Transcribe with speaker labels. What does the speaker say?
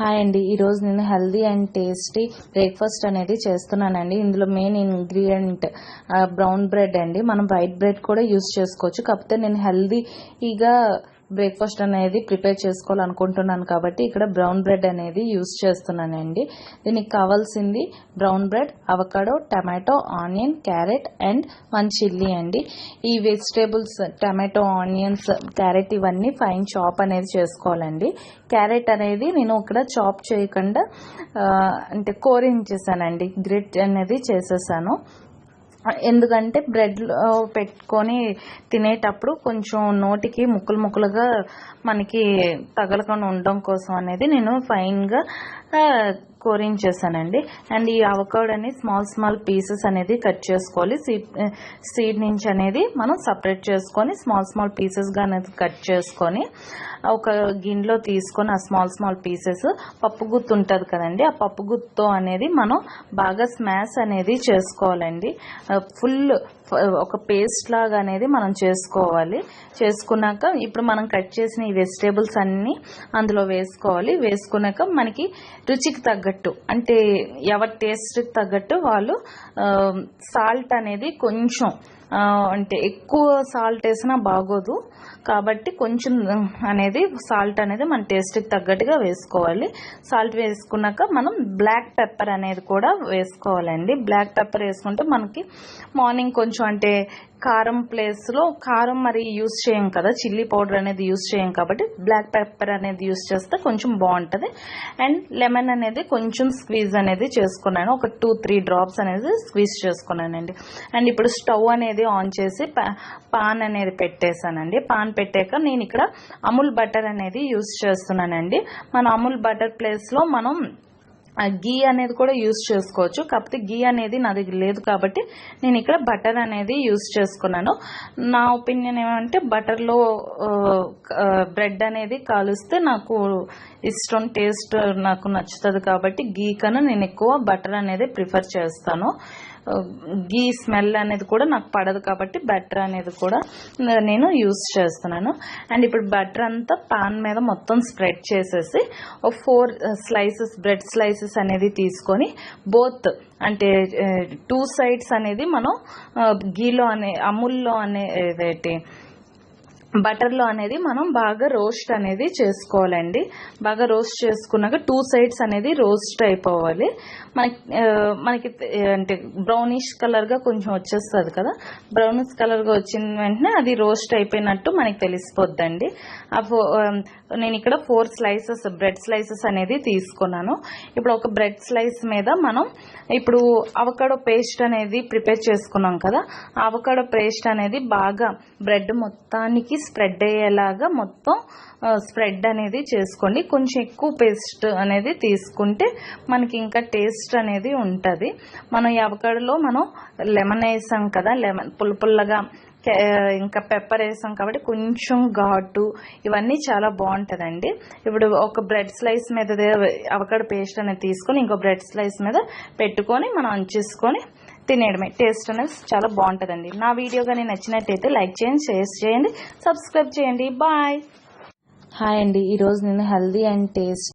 Speaker 1: Hi అండి, ఈరోజు నేను హెల్దీ అండ్ టేస్టీ బ్రేక్ఫాస్ట్ అనేది చేస్తున్నానండి. ఇందులో మెయిన్ ఇంగ్రీడియంట్ బ్రౌన్ బ్రెడ్ అండి. మనం వైట్ బ్రెడ్ కూడా యూస్ చేసుకోవచ్చు. కాకపోతే నేను హెల్దీగా బ్రేక్ఫాస్ట్ అనేది ప్రిపేర్ చేసుకోవాలనుకుంటున్నాను కాబట్టి ఇక్కడ బ్రౌన్ బ్రెడ్ అనేది యూస్ చేస్తున్నానండి. దీనికి కావాల్సింది brown bread, avocado, tomato, onion, carrot and 1 chilli అండి. ఈ వెజిటేబుల్స్ టమాటో, ఆనియన్స్, క్యారెట్ ఇవన్నీ ఫైన్ చాప్ అనేది చేసుకోవాలండి. క్యారెట్ అనేది నేను ఇక్కడ చాప్ చేయకుండా అంటే కోరించేసానండి, గ్రిట్ అనేది చేసేసాను. ఎందుకంటే బ్రెడ్లో పెట్టుకొని తినేటప్పుడు కొంచెం నోటికి ముక్కలుగా మనకి తగలకుండా ఉండడం కోసం అనేది నేను ఫైన్గా కోరించేసానండి. అండ్ ఈ అవకాడోని స్మాల్ పీసెస్ అనేది కట్ చేసుకోవాలి. సీడ్ నుంచి అనేది మనం సపరేట్ చేసుకొని స్మాల్ పీసెస్గా అనేది కట్ చేసుకొని ఒక గిన్నెలో తీసుకొని ఆ స్మాల్ పీసెస్ పప్పు గుత్తు ఉంటుంది కదండి, ఆ పప్పు గుత్తో అనేది మనం బాగా స్మాష్ అనేది చేసుకోవాలండి. ఫుల్ ఒక పేస్ట్ లాగా అనేది మనం చేసుకోవాలి. చేసుకున్నాక ఇప్పుడు మనం కట్ చేసిన ఈ వెజిటేబుల్స్ అన్నీ అందులో వేసుకోవాలి. వేసుకున్నాక మనకి రుచికి తగ్గట్టు అంటే ఎవరి టేస్ట్కి తగ్గట్టు వాళ్ళు సాల్ట్ అనేది కొంచెం అంటే ఎక్కువ సాల్ట్ వేసినా బాగోదు కాబట్టి కొంచెం అనేది సాల్ట్ అనేది మన టేస్ట్కి తగ్గట్టుగా వేసుకోవాలి. సాల్ట్ వేసుకున్నాక మనం బ్లాక్ పెప్పర్ అనేది కూడా వేసుకోవాలండి. బ్లాక్ పెప్పర్ వేసుకుంటే మనకి మార్నింగ్ కొంచెం అంటే కారం ప్లేస్లో కారం మరి యూస్ చేయం కదా, చిల్లీ పౌడర్ అనేది యూస్ చేయం కాబట్టి బ్లాక్ పెప్పర్ అనేది యూస్ చేస్తే కొంచెం బాగుంటుంది. అండ్ లెమన్ అనేది కొంచెం స్క్వీజ్ అనేది చేసుకున్నాను, ఒక 2-3 డ్రాప్స్ అనేది స్క్వీజ్ చేసుకున్నానండి. అండ్ ఇప్పుడు స్టవ్ అనేది ఆన్ చేసి పాన్ అనేది పెట్టేశానండి. పాన్ పెట్టాక నేను ఇక్కడ అమూల్ బటర్ అనేది యూస్ చేస్తున్నానండి. మన అమూల్ బటర్ ప్లేస్లో మనం గీ అనేది కూడా యూస్ చేసుకోవచ్చు. కాకపోతే గీ అనేది నా దగ్గర లేదు కాబట్టి నేను ఇక్కడ బటర్ అనేది యూస్ చేసుకున్నాను. నా ఒపీనియన్ ఏమంటే బటర్లో బ్రెడ్ అనేది కాలుస్తే నాకు ఇష్టం, టేస్ట్ నాకు నచ్చుతుంది కాబట్టి గీ కన్నా నేను ఎక్కువ బటర్ అనేది ప్రిఫర్ చేస్తాను. గీ స్మెల్ అనేది కూడా నాకు పడదు కాబట్టి బటర్ అనేది కూడా నేను యూస్ చేస్తున్నాను. అండ్ ఇప్పుడు బటర్ అంతా పాన్ మీద మొత్తం స్ప్రెడ్ చేసేసి ఒక 4 స్లైసెస్ బ్రెడ్ స్లైసెస్ అనేది తీసుకొని బోత్ అంటే 2 సైడ్స్ అనేది మనం గీలో అమూల్లో అనేది బటర్లో అనేది మనం బాగా రోస్ట్ అనేది చేసుకోవాలండి. బాగా రోస్ట్ చేసుకున్నాక 2 సైడ్స్ అనేది రోస్ట్ అయిపోవాలి. మనకి అంటే బ్రౌనిష్ కలర్గా కొంచెం వచ్చేస్తుంది కదా, బ్రౌనిష్ కలర్గా వచ్చిన వెంటనే అది రోస్ట్ అయిపోయినట్టు మనకి తెలిసిపోద్దండి. నేను ఇక్కడ 4 స్లైసెస్ బ్రెడ్ స్లైసెస్ అనేది తీసుకున్నాను. ఇప్పుడు ఒక బ్రెడ్ స్లైస్ మీద మనం ఇప్పుడు అవకాడో పేస్ట్ అనేది ప్రిపేర్ చేసుకున్నాం కదా, అవకాడో పేస్ట్ అనేది బాగా బ్రెడ్ మొత్తానికి స్ప్రెడ్ అయ్యేలాగా మొత్తం స్ప్రెడ్ అనేది చేసుకోండి. కొంచెం ఎక్కువ పేస్ట్ అనేది తీసుకుంటే మనకి ఇంకా టేస్ట్ అనేది ఉంటుంది. మనం ఈ అవకాడోలో మనం లెమన్ వేసాం కదా, లెమన్ పుల్లగా ఇంకా పెప్పర్ వేసాం కాబట్టి కొంచెం ఘాటు ఇవన్నీ చాలా బాగుంటుందండి. ఇప్పుడు ఒక బ్రెడ్ స్లైస్ మీద అవకాడో పేస్ట్ అనేది తీసుకొని ఇంకో బ్రెడ్ స్లైస్ మీద పెట్టుకొని మనం అంచేసుకొని తినేయడమే. టేస్ట్ అనేది చాలా బాగుంటుందండి. నా వీడియో కానీ నచ్చినట్టయితే లైక్ చేయండి, షేర్ చేయండి, సబ్స్క్రైబ్ చేయండి. బాయ్. హాయ్ అండి, ఈరోజు నేను హెల్దీ అండ్ టేస్ట్